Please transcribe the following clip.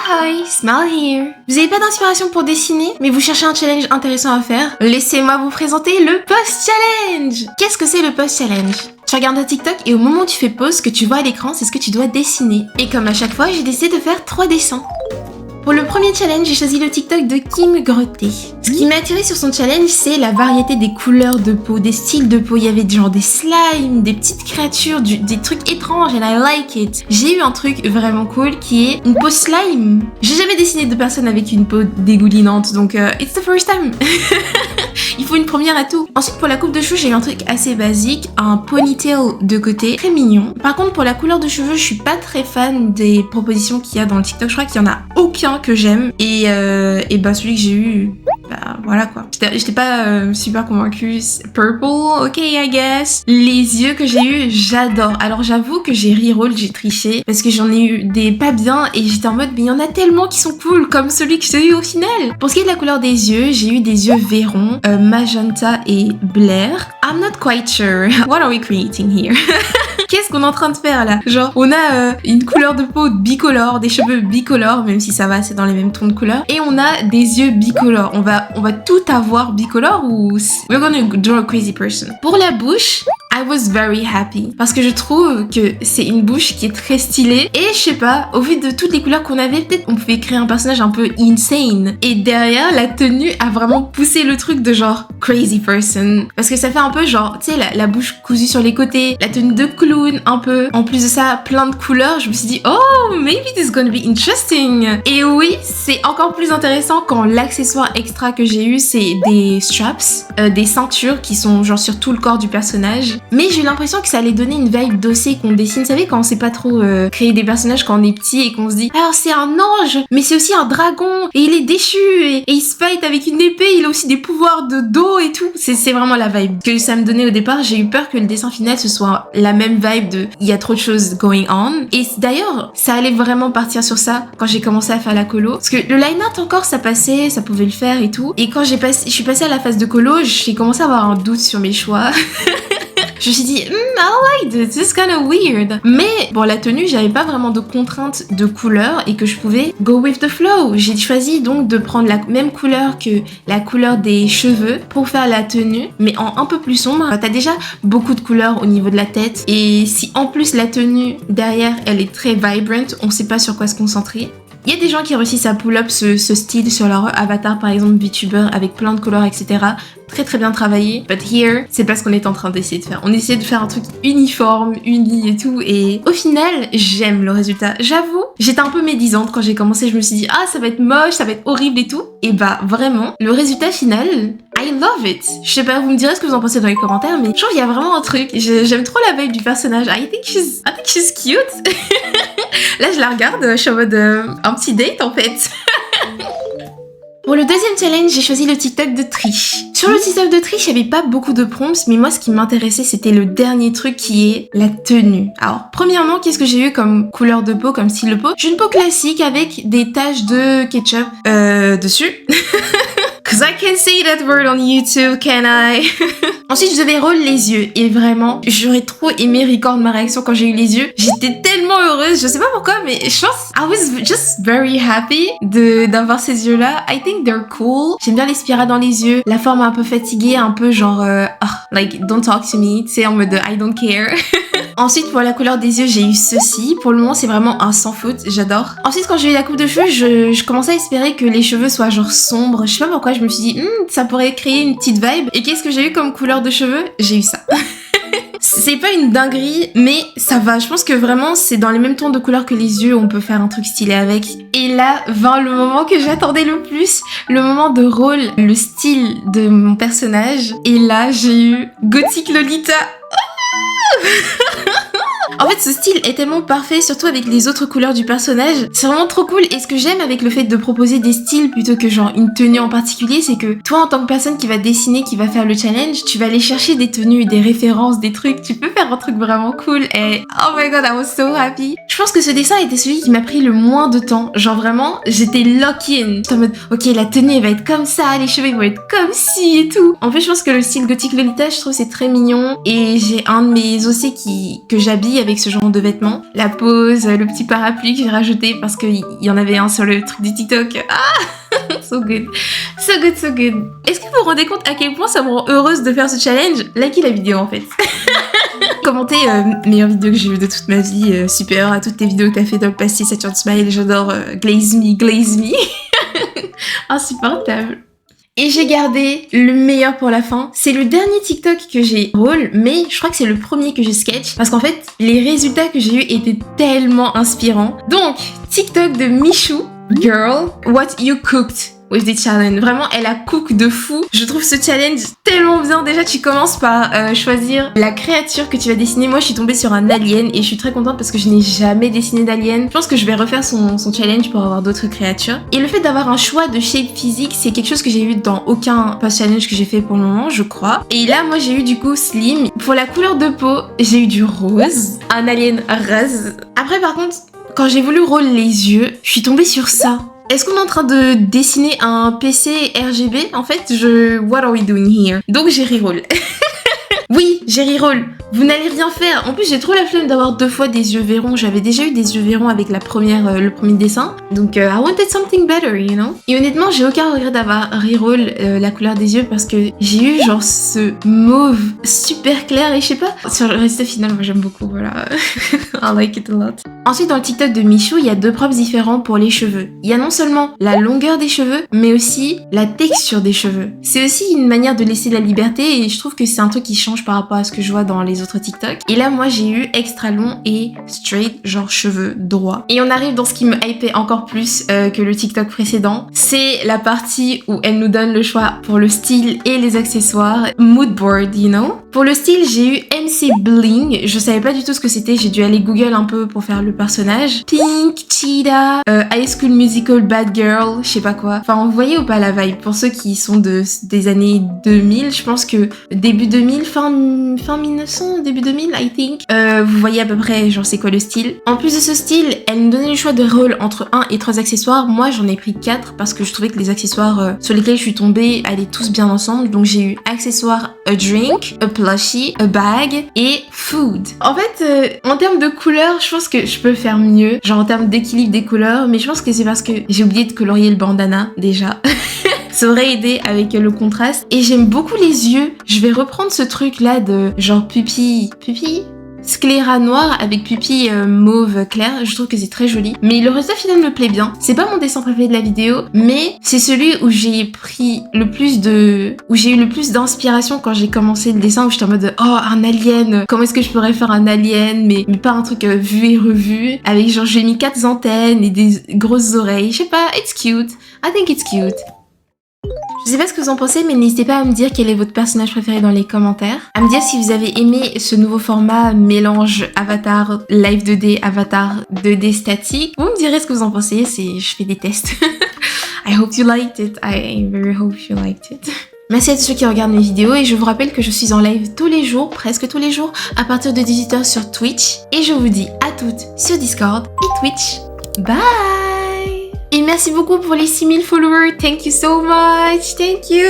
Ahoy, Smile here. Vous n'avez pas d'inspiration pour dessiner, mais vous cherchez un challenge intéressant à faire? Laissez-moi vous présenter le Pause Challenge. Qu'est-ce que c'est le Pause Challenge? Tu regardes un TikTok et au moment où tu fais pause, ce que tu vois à l'écran, c'est ce que tu dois dessiner. Et comme à chaque fois, j'ai décidé de faire 3 dessins. Pour le premier challenge, j'ai choisi le TikTok de Kim Grotté. Ce qui m'a attiré sur son challenge, c'est la variété des couleurs de peau, des styles de peau. Il y avait genre des slimes, des petites créatures, des trucs étranges, and I like it. J'ai eu un truc vraiment cool qui est une peau slime. J'ai jamais dessiné de personne avec une peau dégoulinante, donc it's the first time. Il faut une première à tout. Ensuite, pour la coupe de cheveux, j'ai eu un truc assez basique, un ponytail de côté, très mignon. Par contre, pour la couleur de cheveux, je suis pas très fan des propositions qu'il y a dans le TikTok. Je crois qu'il y en a aucun que j'aime. Et bah celui que j'ai eu, bah voilà quoi. J'étais pas super convaincue. Purple, ok I guess. Les yeux que j'ai eu, j'adore. Alors j'avoue que j'ai reroll, j'ai triché parce que j'en ai eu des pas bien et j'étais en mode mais il y en a tellement qui sont cool comme celui que j'ai eu au final. Pour ce qui est de la couleur des yeux, j'ai eu des yeux verron, magenta et Blair. I'm not quite sure. What are we creating here? Qu'est-ce qu'on est en train de faire là? Genre, on a une couleur de peau bicolore, des cheveux bicolores, même si ça va, c'est dans les mêmes tons de couleur. Et on a des yeux bicolores. On va tout avoir bicolore ou... We're gonna draw a crazy person. Pour la bouche, I was very happy. Parce que je trouve que c'est une bouche qui est très stylée. Et je sais pas, au vu de toutes les couleurs qu'on avait, peut-être on pouvait créer un personnage un peu insane. Et derrière, la tenue a vraiment poussé le truc de genre crazy person. Parce que ça fait un peu genre, tu sais, la bouche cousue sur les côtés, la tenue de clown un peu. En plus de ça, plein de couleurs. Je me suis dit, oh, maybe this is gonna be interesting. Et oui, c'est encore plus intéressant quand l'accessoire extra que j'ai eu, c'est des straps, des ceintures qui sont genre sur tout le corps du personnage. Mais j'ai eu l'impression que ça allait donner une vibe d'ossé qu'on dessine. Vous savez, quand on sait pas trop créer des personnages quand on est petit et qu'on se dit, alors c'est un ange, mais c'est aussi un dragon, et il est déchu, et il se fight avec une épée, il a aussi des pouvoirs de dos et tout. C'est vraiment la vibe que ça me donnait au départ. J'ai eu peur que le dessin final ce soit la même vibe de il y a trop de choses going on. Et d'ailleurs, ça allait vraiment partir sur ça quand j'ai commencé à faire la colo. Parce que le line art encore, ça passait, ça pouvait le faire et tout. Et quand je suis passée à la phase de colo, j'ai commencé à avoir un doute sur mes choix. Je me suis dit, I like this, this is kind of weird. Mais pour la tenue, j'avais pas vraiment de contraintes de couleur et que je pouvais go with the flow. J'ai choisi donc de prendre la même couleur que la couleur des cheveux pour faire la tenue, mais en un peu plus sombre. T'as déjà beaucoup de couleurs au niveau de la tête et si en plus la tenue derrière, elle est très vibrant, on sait pas sur quoi se concentrer. Il y a des gens qui réussissent à pull up ce style sur leur avatar, par exemple VTuber, avec plein de couleurs, etc. Très très bien travaillé. But here, c'est pas ce qu'on est en train d'essayer de faire. On essaie de faire un truc uniforme, uni et tout. Et au final, j'aime le résultat. J'avoue, j'étais un peu médisante quand j'ai commencé. Je me suis dit, ah, ça va être moche, ça va être horrible et tout. Et bah, vraiment, le résultat final, I love it. Je sais pas, vous me direz ce que vous en pensez dans les commentaires, mais je trouve qu'il y a vraiment un truc. J'aime trop la vibe du personnage. I think she's cute. Là, je la regarde, je suis en mode un petit date en fait. Pour le deuxième challenge, j'ai choisi le TikTok de Trish. Sur le TikTok de Trish, il n'y avait pas beaucoup de prompts, mais moi, ce qui m'intéressait, c'était le dernier truc qui est la tenue. Alors, premièrement, qu'est-ce que j'ai eu comme couleur de peau, comme style de peau? J'ai une peau classique avec des taches de ketchup dessus. Cause I can say that word on YouTube, can I? Ensuite, je devais roll les yeux. Et vraiment, j'aurais trop aimé record ma réaction quand j'ai eu les yeux. J'étais tellement heureuse. Je sais pas pourquoi, mais je pense, I was just very happy d'avoir ces yeux-là. I think they're cool. J'aime bien les spirales dans les yeux. La forme un peu fatiguée, un peu genre, like, don't talk to me. Tu sais, en mode I don't care. Ensuite, pour la couleur des yeux, j'ai eu ceci. Pour le moment, c'est vraiment un sans faute. J'adore. Ensuite, quand j'ai eu la coupe de cheveux, je commençais à espérer que les cheveux soient genre sombres. Je sais pas pourquoi, je me suis dit, ça pourrait créer une petite vibe. Et qu'est-ce que j'ai eu comme couleur de cheveux? J'ai eu ça. C'est pas une dinguerie, mais ça va. Je pense que vraiment, c'est dans les mêmes tons de couleur que les yeux. On peut faire un truc stylé avec. Et là, vint le moment que j'attendais le plus. Le moment de roll, le style de mon personnage. Et là, j'ai eu Gothic Lolita. En fait, ce style est tellement parfait, surtout avec les autres couleurs du personnage. C'est vraiment trop cool. Et ce que j'aime avec le fait de proposer des styles plutôt que genre une tenue en particulier, c'est que toi, en tant que personne qui va dessiner, qui va faire le challenge, tu vas aller chercher des tenues, des références, des trucs. Tu peux faire un truc vraiment cool. Et oh my god, I was so happy. Je pense que ce dessin était celui qui m'a pris le moins de temps. Genre vraiment, j'étais lock-in. J'étais en mode, ok, la tenue elle va être comme ça, les cheveux ils vont être comme ci et tout. En fait, je pense que le style Gothic Lolita, je trouve c'est très mignon. Et j'ai un de mes ossets que j'habille avec ce genre de vêtements. La pose, le petit parapluie que j'ai rajouté parce qu'il y en avait un sur le truc du TikTok. Ah, so good. So good, so good. Est-ce que vous vous rendez compte à quel point ça me rend heureuse de faire ce challenge? Likez la vidéo en fait. Commentez meilleure vidéo que j'ai vue de toute ma vie, super à toutes tes vidéos que t'as fait dans le passé, Saturn Smile, j'adore Glaze Me. Insupportable. Et j'ai gardé le meilleur pour la fin. C'est le dernier TikTok que j'ai roll, mais je crois que c'est le premier que j'ai sketch. Parce qu'en fait, les résultats que j'ai eus étaient tellement inspirants. Donc, TikTok de Michou. Girl, what you cooked with the challenge. Vraiment, elle a cook de fou. Je trouve ce challenge tellement bien. Déjà, tu commences par choisir la créature que tu vas dessiner. Moi, je suis tombée sur un alien et je suis très contente parce que je n'ai jamais dessiné d'alien. Je pense que je vais refaire son challenge pour avoir d'autres créatures. Et le fait d'avoir un choix de shape physique, c'est quelque chose que j'ai eu dans aucun post challenge que j'ai fait pour le moment, je crois. Et là, moi, j'ai eu du coup slim. Pour la couleur de peau, j'ai eu du rose. Un alien rose. Après, par contre, quand j'ai voulu roll les yeux, je suis tombée sur ça. Est-ce qu'on est en train de dessiner un PC RGB? En fait, What are we doing here? Donc j'ai reroll. Oui, j'ai reroll. Vous n'allez rien faire. En plus, j'ai trop la flemme d'avoir 2 fois des yeux verrons. J'avais déjà eu des yeux verrons avec le premier dessin. Donc, I wanted something better, you know. Et honnêtement, j'ai aucun regret d'avoir reroll la couleur des yeux parce que j'ai eu genre ce mauve super clair et je sais pas. Sur le résultat final, moi j'aime beaucoup, voilà. I like it a lot. Ensuite, dans le TikTok de Michou, il y a 2 props différents pour les cheveux. Il y a non seulement la longueur des cheveux, mais aussi la texture des cheveux. C'est aussi une manière de laisser la liberté et je trouve que c'est un truc qui change par rapport à ce que je vois dans les autres TikTok. Et là, moi, j'ai eu extra long et straight, genre cheveux droits. Et on arrive dans ce qui me hypait encore plus que le TikTok précédent. C'est la partie où elle nous donne le choix pour le style et les accessoires. Mood board, you know. Pour le style, j'ai eu MC Bling. Je savais pas du tout ce que c'était. J'ai dû aller Google un peu pour faire le personnage. Pink, Cheetah, High School Musical, Bad Girl, je sais pas quoi. Enfin, vous voyez ou pas la vibe? Pour ceux qui sont des années 2000, je pense que début 2000, fin 1900, début 2000, I think. Vous voyez à peu près, genre, c'est quoi le style. En plus de ce style, elle nous donnait le choix de roll entre 1 et 3 accessoires. Moi, j'en ai pris 4 parce que je trouvais que les accessoires sur lesquels je suis tombée allaient tous bien ensemble. Donc, j'ai eu accessoires, a drink, a plushie, a bag et food. En fait, en termes de couleurs, je pense que je peux faire mieux. Genre, en termes d'équilibre des couleurs. Mais je pense que c'est parce que j'ai oublié de colorier le bandana, déjà. Ça aurait aidé avec le contraste. Et j'aime beaucoup les yeux. Je vais reprendre ce truc là de genre pupille scléra noir avec pupille mauve clair. Je trouve que c'est très joli. Mais le résultat final me plaît bien. C'est pas mon dessin préféré de la vidéo, mais c'est celui où j'ai pris le plus où j'ai eu le plus d'inspiration quand j'ai commencé le dessin, où j'étais en mode oh, un alien, comment est-ce que je pourrais faire un alien, mais pas un truc vu et revu, avec genre j'ai mis 4 antennes et des grosses oreilles. Je sais pas, it's cute. I think it's cute. Je sais pas ce que vous en pensez, mais n'hésitez pas à me dire quel est votre personnage préféré dans les commentaires. À me dire si vous avez aimé ce nouveau format mélange avatar live 2D, avatar 2D statique. Vous me direz ce que vous en pensez, je fais des tests. I hope you liked it. I very hope you liked it. Merci à tous ceux qui regardent mes vidéos et je vous rappelle que je suis en live tous les jours, presque tous les jours, à partir de 18h sur Twitch. Et je vous dis à toutes sur Discord et Twitch. Bye! Et merci beaucoup pour les 6000 followers. Thank you so much. Thank you.